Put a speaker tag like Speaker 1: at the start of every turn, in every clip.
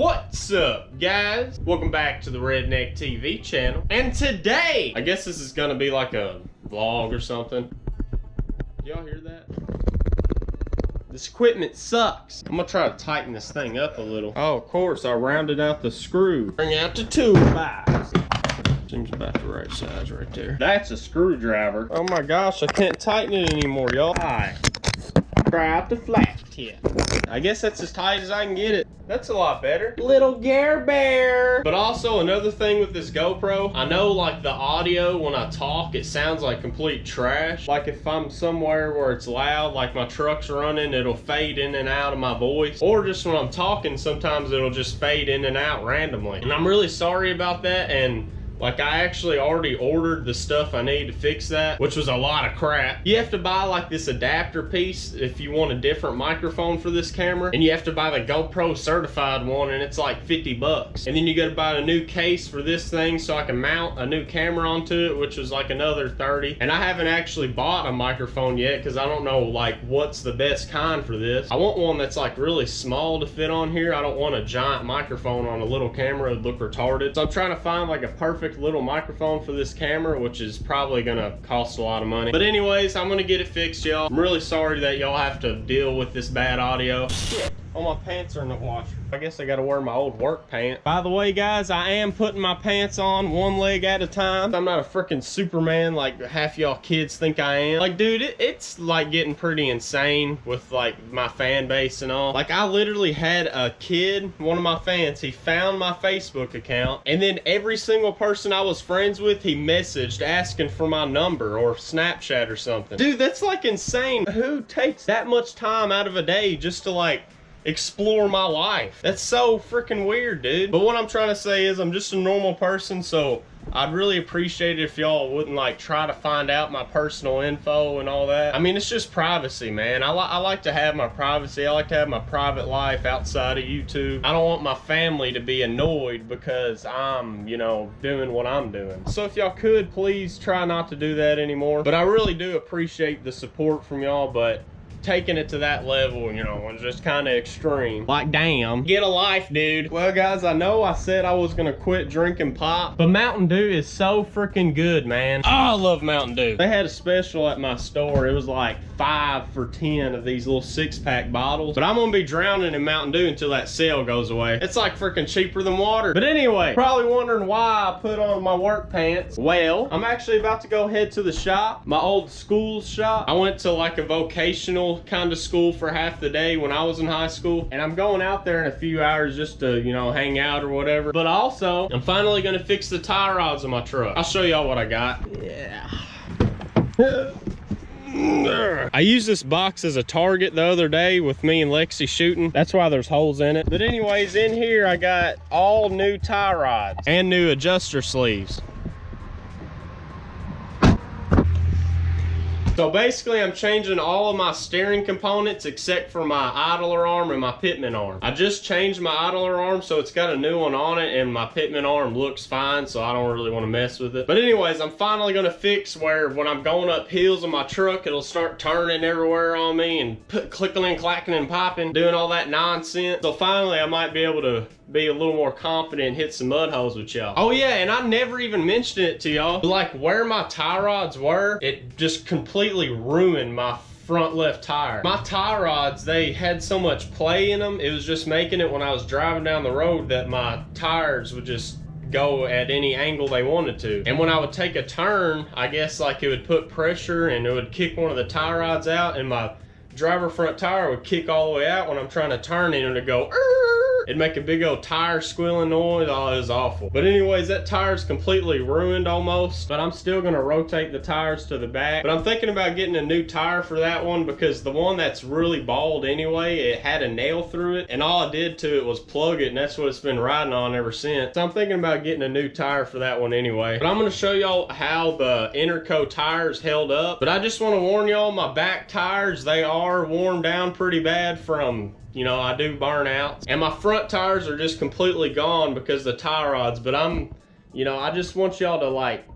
Speaker 1: What's up, guys? Welcome back to the RNTV channel. And today, I guess this is gonna be like a vlog or something. Y'all hear that? This equipment sucks. I'm gonna try to tighten this thing up a little. Oh, of course, I rounded out the screw. Bring out the toolbox. Seems about the right size right there. That's a screwdriver. Oh my gosh, I can't tighten it anymore, y'all. Alright. Try out the flat tip. I guess that's as tight as I can get it. That's a lot better. Little Care Bear. But also another thing with this GoPro, I know like the audio when I talk, it sounds like complete trash. Like if I'm somewhere where it's loud, like my truck's running, it'll fade in and out of my voice. Or just when I'm talking, sometimes it'll just fade in and out randomly. And I'm really sorry about that. And like I actually already ordered the stuff I need to fix that, which was a lot of crap. You have to buy like this adapter piece if you want a different microphone for this camera, and you have to buy the GoPro certified one, and it's like 50 bucks. And then you gotta buy a new case for this thing so I can mount a new camera onto it, which was like another 30. And I haven't actually bought a microphone yet because I don't know like what's the best kind for this. I want one that's like really small to fit on here. I don't want a giant microphone on a little camera. It'd look retarded. So I'm trying to find like a perfect little microphone for this camera, which is probably gonna cost a lot of money. But anyways, I'm gonna get it fixed, y'all. I'm really sorry that y'all have to deal with this bad audio. Shit. All my pants are in the washer. I guess I gotta wear my old work pants. By the way, guys, I am putting my pants on one leg at a time. I'm not a freaking Superman like half y'all kids think I am. Like, dude, it's like getting pretty insane with like my fan base and all. Like, I literally had a kid, one of my fans, he found my Facebook account, and then every single person I was friends with, he messaged asking for my number or Snapchat or something. Dude, that's like insane. Who takes that much time out of a day just to like explore my life? That's so freaking weird, dude. But what I'm trying to say is I'm just a normal person, so I'd really appreciate it if y'all wouldn't like try to find out my personal info and all that. I mean, it's just privacy, man. I like to have my privacy. I like to have my private life outside of YouTube. I don't want my family to be annoyed because I'm, you know, doing what I'm doing. So if y'all could, please try not to do that anymore. But I really do appreciate the support from y'all, but taking it to that level, you know, was just kind of extreme. Like, damn. Get a life, dude. Well, guys, I know I said I was gonna quit drinking pop, but Mountain Dew is so freaking good, man. Oh, I love Mountain Dew. They had a special at my store. It was like 5 for 10 of these little 6-pack bottles, but I'm gonna be drowning in Mountain Dew until that sale goes away. It's like freaking cheaper than water. But anyway, probably wondering why I put on my work pants. Well, I'm actually about to go head to the shop, my old school shop. I went to like a vocational kind of school for half the day when I was in high school, and I'm going out there in a few hours just to, you know, hang out or whatever. But also, I'm finally gonna fix the tie rods of my truck. I'll show y'all what I got. Yeah. I used this box as a target the other day with me and Lexi shooting. That's why there's holes in it. But anyways, in here I got all new tie rods and new adjuster sleeves. So basically, I'm changing all of my steering components except for my idler arm and my pitman arm. I just changed my idler arm, so it's got a new one on it, and my pitman arm looks fine, so I don't really want to mess with it. But anyways, I'm finally going to fix where when I'm going up hills in my truck, it'll start turning everywhere on me and clicking and clacking and popping, doing all that nonsense. So finally, I might be able to be a little more confident and hit some mud holes with y'all. Oh yeah, and I never even mentioned it to y'all, but like where my tie rods were, it just completely ruined my front left tire. My tie rods, they had so much play in them, it was just making it when I was driving down the road that my tires would just go at any angle they wanted to. And when I would take a turn, I guess like it would put pressure and it would kick one of the tie rods out, and my driver front tire would kick all the way out when I'm trying to turn it, and it'd go it'd make a big old tire squealing noise. Oh, it was awful. But anyways, that tire's completely ruined almost, but I'm still gonna rotate the tires to the back. But I'm thinking about getting a new tire for that one, because the one that's really bald anyway, it had a nail through it, and all I did to it was plug it, and that's what it's been riding on ever since. So I'm thinking about getting a new tire for that one anyway. But I'm gonna show y'all how the Interco tires held up. But I just want to warn y'all, my back tires, they are worn down pretty bad from, you know, I do burnouts, and my front tires are just completely gone because of the tie rods. But I'm, you know, I just want y'all to like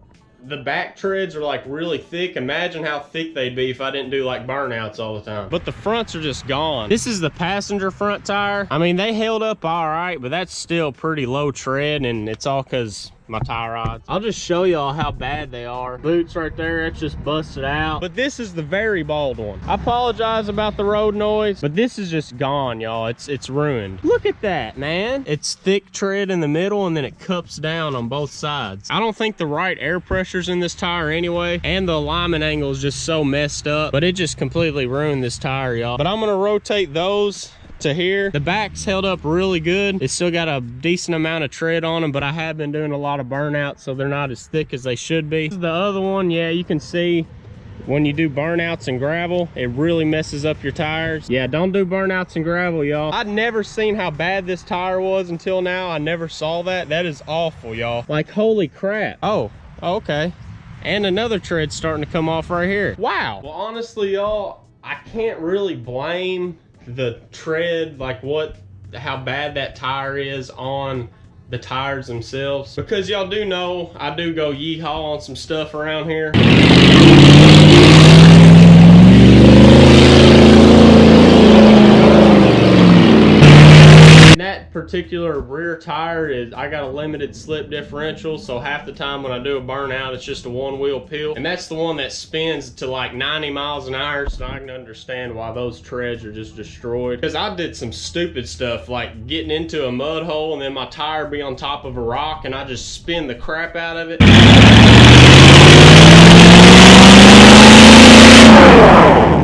Speaker 1: the back treads are like really thick. Imagine how thick they'd be if I didn't do like burnouts all the time. But the fronts are just gone. This is the passenger front tire. I mean, they held up all right, but that's still pretty low tread, and it's all because my tie rods. I'll just show y'all how bad they are. Boots right there, it's just busted out. But this is the very bald one. I apologize about the road noise, but this is just gone, y'all. It's ruined. Look at that, man. It's thick tread in the middle, and then it cups down on both sides. I don't think the right air pressure's in this tire anyway, and the alignment angle is just so messed up, but it just completely ruined this tire, y'all. But I'm gonna rotate those to here. The back's held up really good. It's still got a decent amount of tread on them, but I have been doing a lot of burnouts, so they're not as thick as they should be. This is the other one. Yeah, you can see when you do burnouts and gravel, it really messes up your tires. Yeah, don't do burnouts and gravel, y'all. I'd never seen how bad this tire was until now. I never saw that. That is awful, y'all. Like, holy crap. Oh, okay. And another tread's starting to come off right here. Wow. Well, honestly, y'all, I can't really blame the tread, like how bad that tire is on the tires themselves, because y'all do know I do go yeehaw on some stuff around here. That particular rear tire is, I got a limited slip differential, so half the time when I do a burnout, it's just a one-wheel peel, and that's the one that spins to like 90 miles an hour, so I can understand why those treads are just destroyed. Because I did some stupid stuff, like getting into a mud hole and then my tire be on top of a rock and I just spin the crap out of it.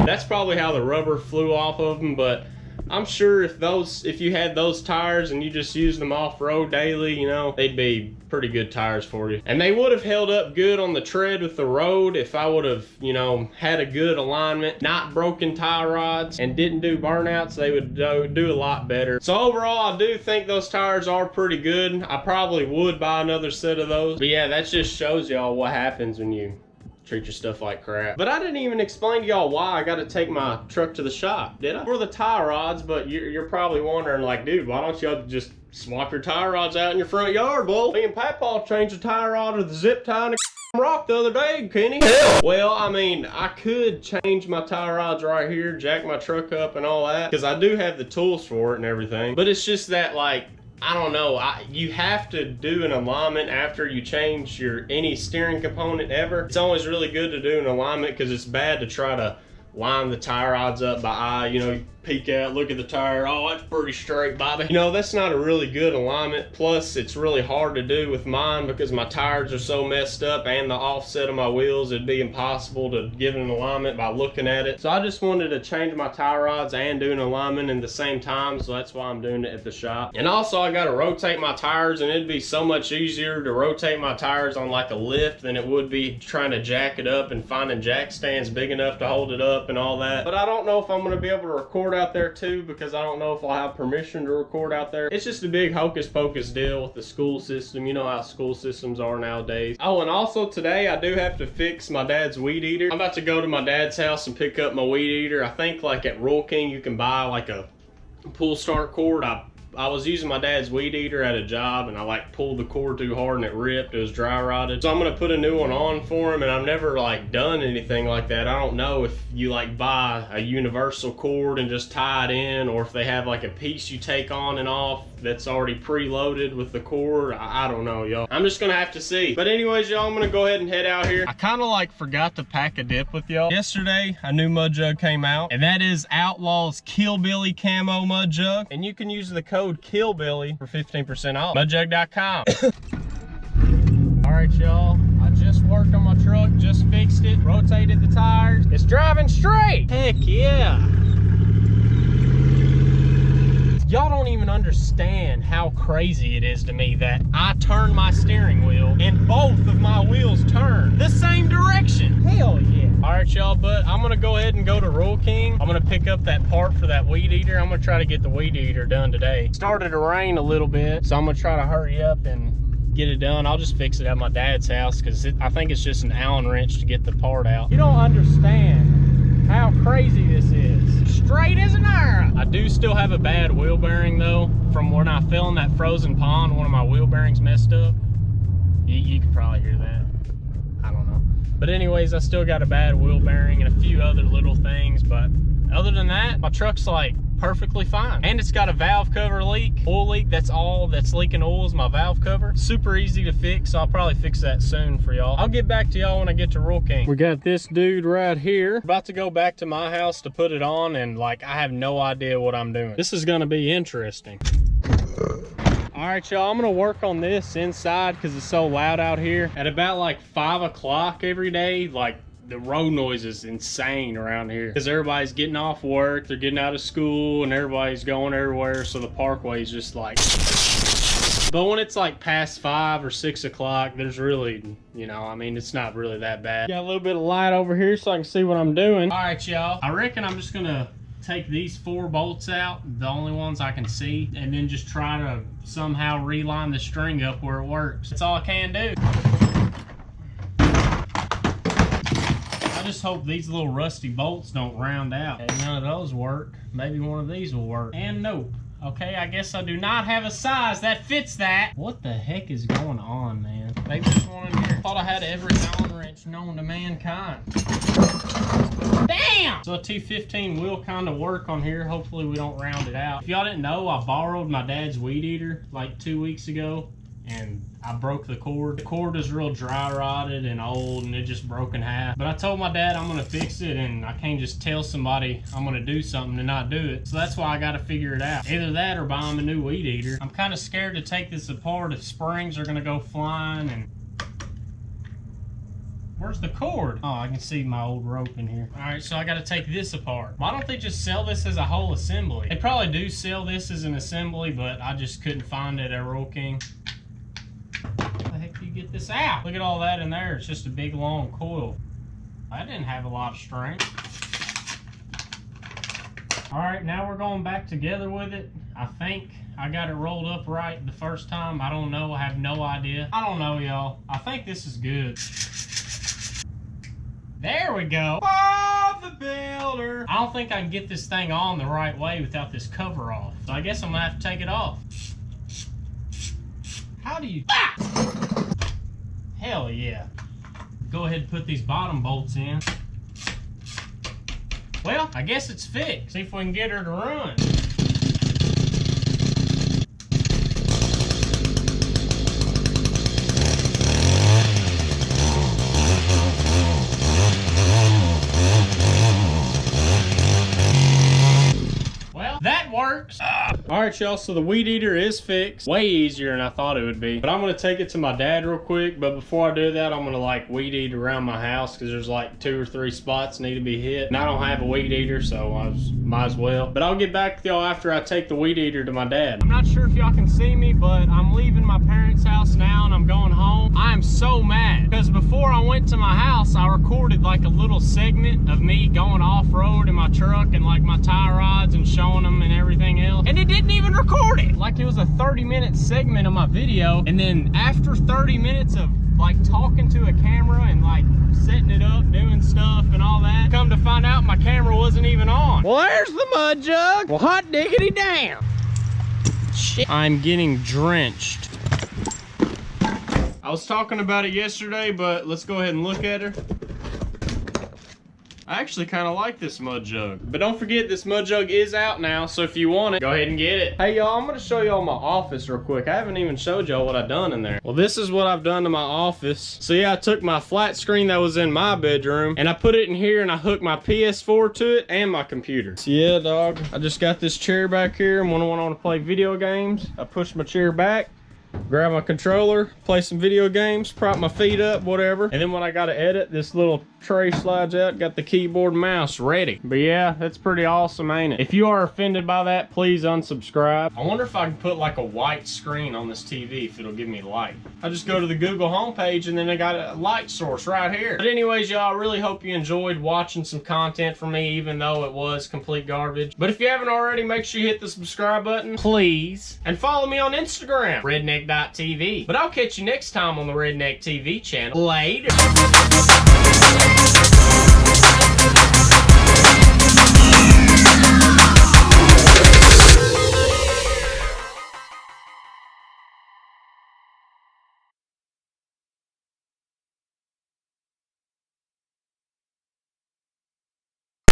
Speaker 1: That's probably how the rubber flew off of them, but I'm sure if you had those tires and you just used them off-road daily, you know, they'd be pretty good tires for you. And they would have held up good on the tread with the road if I would have, you know, had a good alignment, not broken tie rods, and didn't do burnouts. They would do a lot better. So overall, I do think those tires are pretty good. I probably would buy another set of those. But yeah, that just shows y'all what happens when you treat your stuff like crap. But I didn't even explain to y'all why I got to take my truck to the shop, did I? For the tie rods, but you're probably wondering, like, dude, why don't y'all just swap your tie rods out in your front yard, boy? Me and Papaw changed the tie rod to the zip tie and the rock the other day, Kenny. Well, I mean, I could change my tie rods right here, jack my truck up and all that, because I do have the tools for it and everything. But it's just that, like, I don't know, you have to do an alignment after you change any steering component ever. It's always really good to do an alignment because it's bad to try to line the tie rods up by eye. You know, you peek out, look at the tire, oh, that's pretty straight, Bobby. You know, that's not a really good alignment. Plus, it's really hard to do with mine because my tires are so messed up and the offset of my wheels, it'd be impossible to give an alignment by looking at it. So I just wanted to change my tie rods and do an alignment in the same time, so that's why I'm doing it at the shop. And also, I gotta rotate my tires, and it'd be so much easier to rotate my tires on like a lift than it would be trying to jack it up and finding jack stands big enough to hold it up and all that. But I don't know if I'm gonna be able to record out there too, because I don't know if I'll have permission to record out there. It's just a big hocus pocus deal with the school system. You know how school systems are nowadays. Oh, and also today I do have to fix my dad's weed eater. I'm about to go to my dad's house and pick up my weed eater. I think like at Rural King you can buy like a pull start cord. I was using my dad's weed eater at a job and I like pulled the cord too hard and it ripped. It was dry rotted. So I'm gonna put a new one on for him, and I've never like done anything like that. I don't know if you like buy a universal cord and just tie it in, or if they have like a piece you take on and off that's already preloaded with the cord. I don't know, y'all. I'm just gonna have to see. But anyways, y'all, I'm gonna go ahead and head out here. I kind of like forgot to pack a dip with y'all. Yesterday, a new mud jug came out, and that is Outlaw's Killbilly Camo Mud Jug. And you can use the code Killbilly for 15% off. Mudjug.com. All right, y'all. I just worked on my truck, just fixed it, rotated the tires. It's driving straight. Heck yeah. Y'all don't even understand how crazy it is to me that I turn my steering wheel and both of my wheels turn the same direction. Hell yeah. All right, y'all, but I'm gonna go ahead and go to Rural King. I'm gonna pick up that part for that weed eater. I'm gonna try to get the weed eater done today. It started to rain a little bit, so I'm gonna try to hurry up and get it done. I'll just fix it at my dad's house because I think it's just an Allen wrench to get the part out. You don't understand how crazy this is. Straight as an arrow. I do still have a bad wheel bearing though. From when I fell in that frozen pond, one of my wheel bearings messed up. You can probably hear that. I don't But anyways, I still got a bad wheel bearing and a few other little things, but other than that, my truck's like perfectly fine. And it's got a valve cover leak, oil leak. That's all that's leaking oil is my valve cover. Super easy to fix, so I'll probably fix that soon for y'all. I'll get back to y'all when I get to Royal King. We got this dude right here. About to go back to my house to put it on, and like I have no idea what I'm doing. This is gonna be interesting. All right, y'all, I'm gonna work on this inside because it's so loud out here. At about like 5 o'clock every day, like the road noise is insane around here because everybody's getting off work, they're getting out of school, and everybody's going everywhere, so the parkway is just like... But when it's like past 5 or 6 o'clock, there's really, you know, I mean, it's not really that bad. Got a little bit of light over here so I can see what I'm doing. All right, y'all, I reckon I'm just gonna take these 4 bolts out, the only ones I can see, and then just try to somehow reline the string up where it works. That's all I can do. I just hope these little rusty bolts don't round out. Okay, none of those work. Maybe one of these will work. And nope. Okay, I guess I do not have a size that fits that. What the heck is going on, man? Maybe there's one in here. Thought I had every Allen wrench known to mankind. Damn! So a 215 will kind of work on here. Hopefully we don't round it out. If y'all didn't know, I borrowed my dad's weed eater like 2 weeks ago, and I broke the cord. The cord is real dry rotted and old, and it just broke in half. But I told my dad I'm gonna fix it, and I can't just tell somebody I'm gonna do something and not do it. So that's why I gotta figure it out. Either that or buy him a new weed eater. I'm kind of scared to take this apart if springs are gonna go flying. And where's the cord? Oh, I can see my old rope in here. All right, so I gotta take this apart. Why don't they just sell this as a whole assembly? They probably do sell this as an assembly, but I just couldn't find it at Royal King. How the heck do you get this out? Look at all that in there. It's just a big long coil. That didn't have a lot of strength. All right, now we're going back together with it. I think I got it rolled up right the first time. I don't know, I have no idea. I don't know, y'all. I think this is good. There we go. Bob the Builder. I don't think I can get this thing on the right way without this cover off. So I guess I'm gonna have to take it off. How do you... Ah! Hell yeah. Go ahead and put these bottom bolts in. Well, I guess it's fixed. See if we can get her to run. That works. All right, y'all, so the weed eater is fixed. Way easier than I thought it would be. But I'm gonna take it to my dad real quick. But before I do that, I'm gonna like weed eat around my house because there's like 2 or 3 spots need to be hit. And I don't have a weed eater, so I might as well. But I'll get back with y'all after I take the weed eater to my dad. I'm not sure if y'all can see me, but I'm leaving my parents' house now and I'm going home. I am so mad because before I went to my house, I recorded like a little segment of me going off-road in my truck and like my tie rods and showing them and everything else, and it didn't even record it. Like it was a 30-minute segment of my video, and then after 30 minutes of like talking to a camera and like setting it up, doing stuff and all that, come to find out my camera wasn't even on. Well, there's the mud jug. Well, hot diggity damn. Shit. I'm getting drenched. I was talking about it yesterday, but let's go ahead and look at her. I actually kind of like this mud jug. But don't forget, this mud jug is out now, so if you want it, go ahead and get it. Hey y'all, I'm gonna show y'all my office real quick. I haven't even showed y'all what I've done in there. Well, this is what I've done to my office. So yeah, I took my flat screen that was in my bedroom, and I put it in here, and I hooked my PS4 to it, and my computer. So yeah, dog, I just got this chair back here, and when I want to play video games, I push my chair back, grab my controller, play some video games, prop my feet up, whatever. And then when I gotta edit, this little tray slides out, got the keyboard and mouse ready. But yeah, that's pretty awesome, ain't it? If you are offended by that, please unsubscribe. I wonder if I can put like a white screen on this TV, if it'll give me light. I just go to the Google homepage and then they got a light source right here. But anyways, y'all, I really hope you enjoyed watching some content from me, even though it was complete garbage. But if you haven't already, make sure you hit the subscribe button, please. And follow me on Instagram, redneck.tv. But I'll catch you next time on the Redneck TV channel. Later.